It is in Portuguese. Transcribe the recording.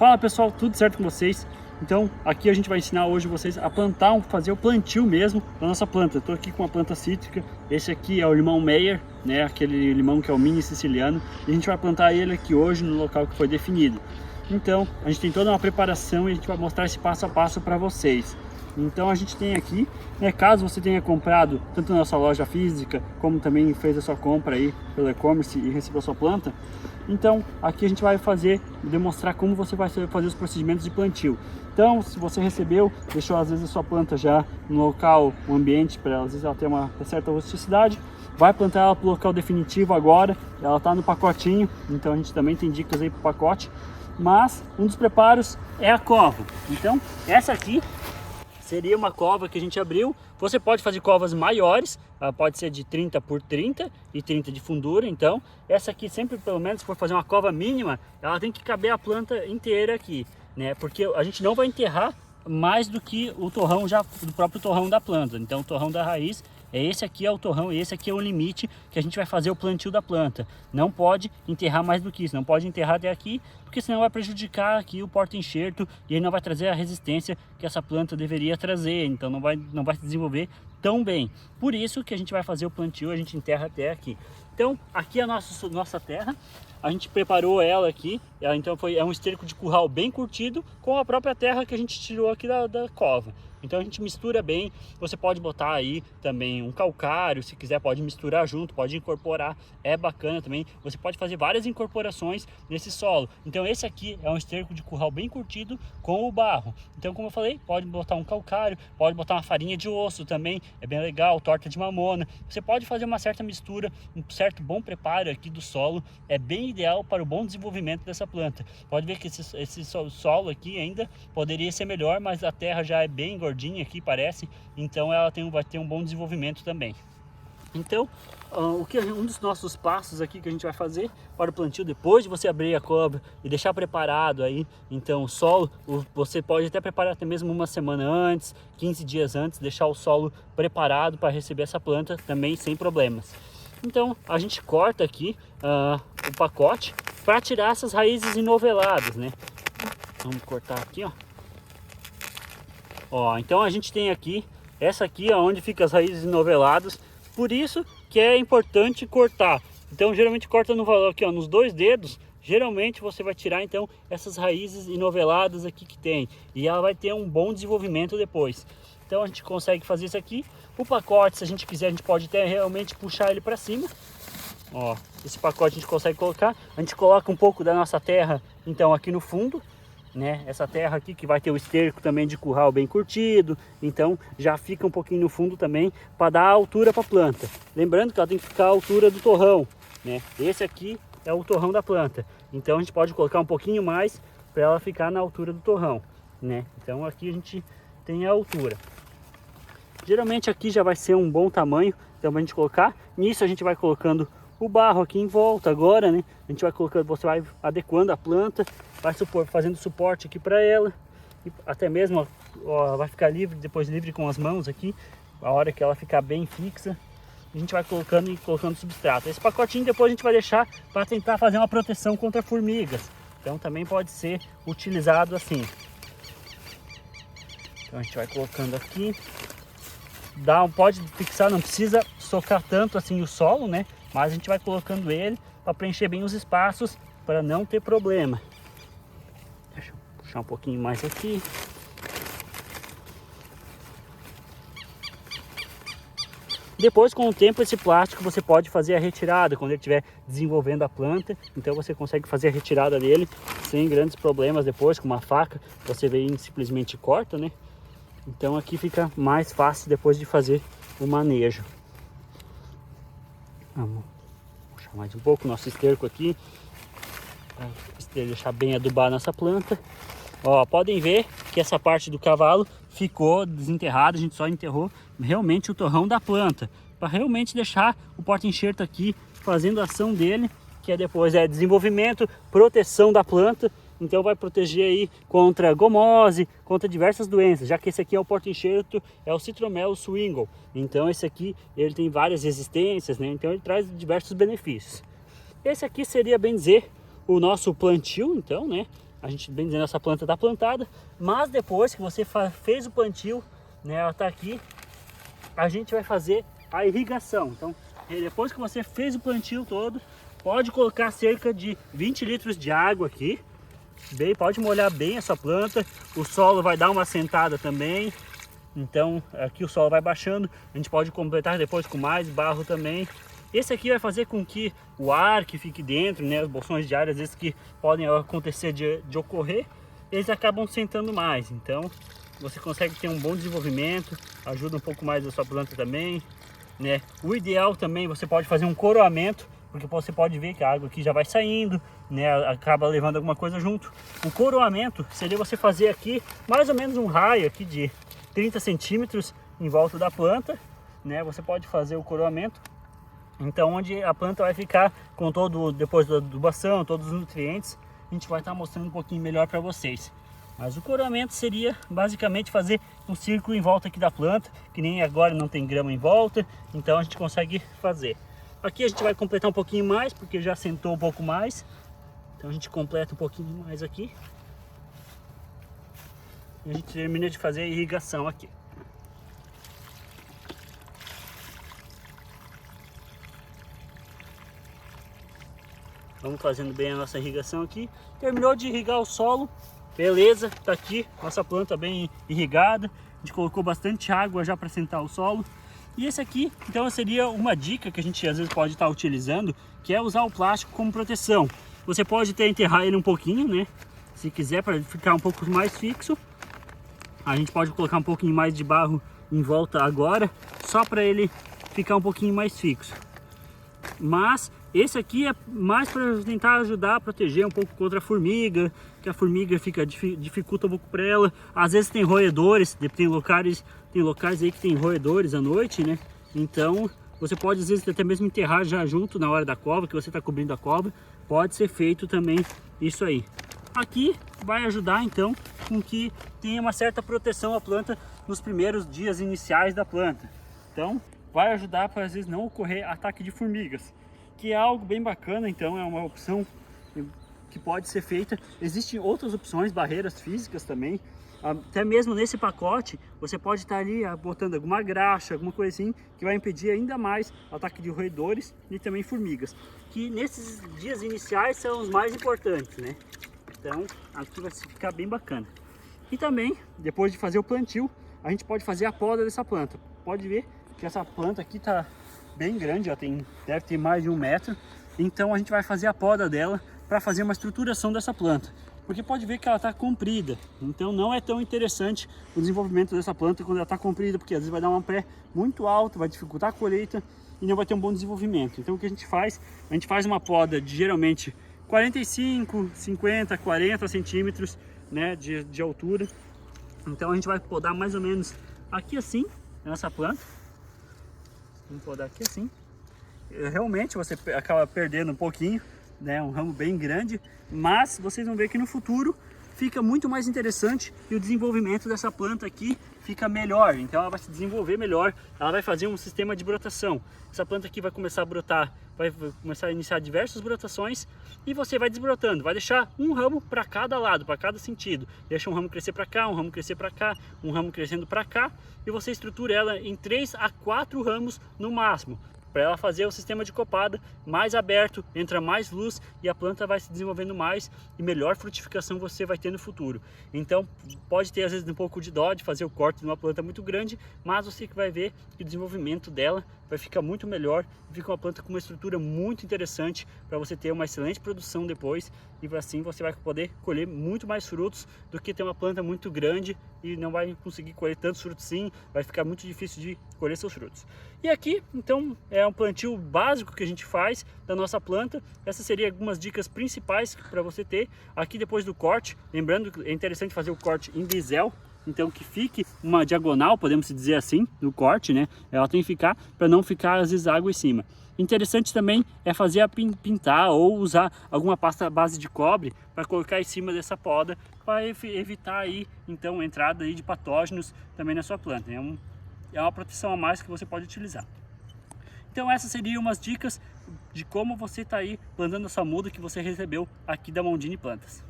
Fala pessoal, tudo certo com vocês? Então aqui a gente vai ensinar hoje vocês a plantar, fazer o plantio mesmo da nossa planta. Eu tô aqui com uma planta cítrica, esse aqui é o limão Meyer, né? Aquele limão que é o mini siciliano, e a gente vai plantar ele aqui hoje no local que foi definido. Então a gente tem toda uma preparação e a gente vai mostrar esse passo a passo para vocês. Então a gente tem aqui, né, caso você tenha comprado tanto na nossa loja física, como também fez a sua compra aí pelo e-commerce e recebeu a sua planta, então aqui a gente vai demonstrar como você vai fazer os procedimentos de plantio. Então, se você recebeu, deixou às vezes a sua planta já no local, um ambiente, para às vezes ela ter uma certa rusticidade, vai plantar ela para o local definitivo agora, ela está no pacotinho, então a gente também tem dicas aí para o pacote, mas um dos preparos é a cova. Então, essa aqui seria uma cova que a gente abriu. Você pode fazer covas maiores, pode ser de 30 por 30 e 30 de fundura. Então essa aqui sempre, pelo menos, se for fazer uma cova mínima, ela tem que caber a planta inteira aqui, né? Porque a gente não vai enterrar mais do que o torrão do próprio torrão da planta. Então o torrão da raiz esse aqui, é o torrão, esse aqui é o limite que a gente vai fazer o plantio da planta. Não pode enterrar mais do que isso, não pode enterrar até aqui, porque senão vai prejudicar aqui o porta-enxerto e ele não vai trazer a resistência que essa planta deveria trazer, então não vai se desenvolver tão bem. Por isso que a gente vai fazer o plantio, a gente enterra até aqui. Então aqui é a nossa terra, a gente preparou ela aqui, então é um esterco de curral bem curtido com a própria terra que a gente tirou aqui da cova. Então a gente mistura bem, você pode botar aí também um calcário, se quiser pode misturar junto, pode incorporar, é bacana também. Você pode fazer várias incorporações nesse solo. Então esse aqui é um esterco de curral bem curtido com o barro. Então, como eu falei, pode botar um calcário, pode botar uma farinha de osso também, é bem legal, torta de mamona. Você pode fazer uma certa mistura, um certo bom preparo aqui do solo, é bem ideal para o bom desenvolvimento dessa planta. Pode ver que esse solo aqui ainda poderia ser melhor, mas a terra já é bem gordinha aqui, parece, então ela vai ter um bom desenvolvimento também. Então um dos nossos passos aqui que a gente vai fazer para o plantio, depois de você abrir a cova e deixar preparado aí, então o solo, você pode até preparar até mesmo uma semana antes, 15 dias antes, deixar o solo preparado para receber essa planta também sem problemas. Então a gente corta aqui o pacote para tirar essas raízes enoveladas, né? Vamos cortar aqui, ó. Então a gente tem aqui, essa aqui é onde fica as raízes enoveladas, por isso que é importante cortar. Então geralmente corta no valor aqui, ó, nos 2 dedos, geralmente você vai tirar então essas raízes enoveladas aqui que tem, e ela vai ter um bom desenvolvimento depois. Então a gente consegue fazer isso aqui. O pacote, se a gente quiser, a gente pode até realmente puxar ele para cima. Ó, esse pacote a gente consegue colocar, a gente coloca um pouco da nossa terra então aqui no fundo, né? Essa terra aqui que vai ter o esterco também de curral bem curtido, então já fica um pouquinho no fundo também para dar altura para a planta. Lembrando que ela tem que ficar à altura do torrão, né? Esse aqui é o torrão da planta, então a gente pode colocar um pouquinho mais para ela ficar na altura do torrão, né? Então aqui a gente tem a altura. Geralmente aqui já vai ser um bom tamanho, então a gente colocar. Nisso a gente vai colocando o barro aqui em volta agora, né? A gente vai colocando, você vai adequando a planta, vai fazendo suporte aqui para ela, e até mesmo ó, vai ficar depois livre com as mãos aqui, a hora que ela ficar bem fixa, a gente vai colocando substrato. Esse pacotinho depois a gente vai deixar para tentar fazer uma proteção contra formigas, então também pode ser utilizado assim. Então a gente vai colocando aqui, pode fixar, não precisa socar tanto assim o solo, né? Mas a gente vai colocando ele para preencher bem os espaços, para não ter problema. Deixa eu puxar um pouquinho mais aqui. Depois, com o tempo, esse plástico você pode fazer a retirada quando ele estiver desenvolvendo a planta. Então você consegue fazer a retirada dele sem grandes problemas depois, com uma faca. Você vem e simplesmente corta, né? Então aqui fica mais fácil depois de fazer o manejo. Vamos puxar mais um pouco o nosso esterco aqui, para deixar bem adubar a nossa planta. Ó, podem ver que essa parte do cavalo ficou desenterrada, a gente só enterrou realmente o torrão da planta, para realmente deixar o porta-enxerto aqui fazendo a ação dele, que depois é desenvolvimento, proteção da planta. Então vai proteger aí contra gomose, contra diversas doenças, já que esse aqui é o porta-enxerto, é o Citromel Swingle. Então esse aqui, ele tem várias resistências, né? Então ele traz diversos benefícios. Esse aqui seria, bem dizer, o nosso plantio, então, né? a gente bem dizendo, essa planta está plantada, mas depois que você fez o plantio, né, ela está aqui, a gente vai fazer a irrigação. Então, depois que você fez o plantio todo, pode colocar cerca de 20 litros de água aqui, pode molhar bem essa planta, o solo vai dar uma assentada também, então aqui o solo vai baixando, a gente pode completar depois com mais barro também. Esse aqui vai fazer com que o ar que fique dentro, né, as bolsões de ar às vezes que podem acontecer de ocorrer, eles acabam sentando mais, então você consegue ter um bom desenvolvimento, ajuda um pouco mais a sua planta também, né. O ideal também, você pode fazer um coroamento, porque você pode ver que a água aqui já vai saindo, né, acaba levando alguma coisa junto. O coroamento seria você fazer aqui mais ou menos um raio aqui de 30 centímetros em volta da planta, né, você pode fazer o coroamento, então onde a planta vai ficar com todo, depois da adubação, todos os nutrientes, a gente vai estar mostrando um pouquinho melhor para vocês. Mas o coroamento seria basicamente fazer um círculo em volta aqui da planta, que nem agora não tem grama em volta, então a gente consegue fazer. Aqui a gente vai completar um pouquinho mais, porque já sentou um pouco mais. Então a gente completa um pouquinho mais aqui. E a gente termina de fazer a irrigação aqui. Vamos fazendo bem a nossa irrigação aqui. Terminou de irrigar o solo. Beleza, tá aqui nossa planta bem irrigada. A gente colocou bastante água já para sentar o solo. E esse aqui, então, seria uma dica que a gente às vezes pode estar utilizando, que é usar o plástico como proteção. Você pode até enterrar ele um pouquinho, né? Se quiser, para ficar um pouco mais fixo. A gente pode colocar um pouquinho mais de barro em volta agora, só para ele ficar um pouquinho mais fixo. Mas esse aqui é mais para tentar ajudar a proteger um pouco contra a formiga, que a formiga dificulta um pouco para ela. Às vezes tem roedores, tem locais aí que tem roedores à noite, né? Então você pode às vezes até mesmo enterrar já junto na hora da cova, que você está cobrindo a cova. Pode ser feito também isso aí. Aqui vai ajudar então com que tenha uma certa proteção à planta nos primeiros dias iniciais da planta. Então vai ajudar para às vezes não ocorrer ataque de formigas, que é algo bem bacana. Então é uma opção que pode ser feita. Existem outras opções, barreiras físicas também. Até mesmo nesse pacote você pode estar ali botando alguma graxa, alguma coisa assim, que vai impedir ainda mais o ataque de roedores e também formigas, que nesses dias iniciais são os mais importantes, né? Então aqui vai ficar bem bacana. E também, depois de fazer o plantio, a gente pode fazer a poda dessa planta. Pode ver que essa planta aqui tá bem grande, já deve ter mais de 1 metro. Então a gente vai fazer a poda dela para fazer uma estruturação dessa planta. Porque pode ver que ela está comprida, então não é tão interessante o desenvolvimento dessa planta quando ela está comprida, porque às vezes vai dar um pé muito alto, vai dificultar a colheita e não vai ter um bom desenvolvimento. Então o que a gente faz? A gente faz uma poda de geralmente 45, 50, 40 centímetros, né, de altura. Então a gente vai podar mais ou menos aqui assim, nessa planta. Vamos podar aqui assim. Realmente você acaba perdendo um pouquinho, né, um ramo bem grande, mas vocês vão ver que no futuro fica muito mais interessante e o desenvolvimento dessa planta aqui fica melhor. Então ela vai se desenvolver melhor, ela vai fazer um sistema de brotação. Essa planta aqui vai começar a brotar, vai começar a iniciar diversas brotações e você vai desbrotando, vai deixar um ramo para cada lado, para cada sentido. Deixa um ramo crescer para cá, um ramo crescer para cá, um ramo crescendo para cá, e você estrutura ela em 3 a 4 ramos no máximo, para ela fazer o sistema de copada mais aberto, entra mais luz e a planta vai se desenvolvendo mais e melhor frutificação você vai ter no futuro. Então pode ter às vezes um pouco de dó de fazer o corte de uma planta muito grande, mas você vai ver que o desenvolvimento dela vai ficar muito melhor, fica uma planta com uma estrutura muito interessante para você ter uma excelente produção depois, e assim você vai poder colher muito mais frutos do que ter uma planta muito grande e não vai conseguir colher tantos frutos sim, vai ficar muito difícil de colher seus frutos. E aqui então é um plantio básico que a gente faz da nossa planta. Essas seriam algumas dicas principais para você ter aqui depois do corte. Lembrando que é interessante fazer o corte em bisel, então que fique uma diagonal, podemos dizer assim, no corte, né? Ela tem que ficar para não ficar às vezes água em cima. Interessante também é fazer a pintar ou usar alguma pasta à base de cobre para colocar em cima dessa poda, para evitar aí então a entrada aí de patógenos também na sua planta. É uma proteção a mais que você pode utilizar. Então essas seriam umas dicas de como você está aí plantando essa muda que você recebeu aqui da Mondini Plantas.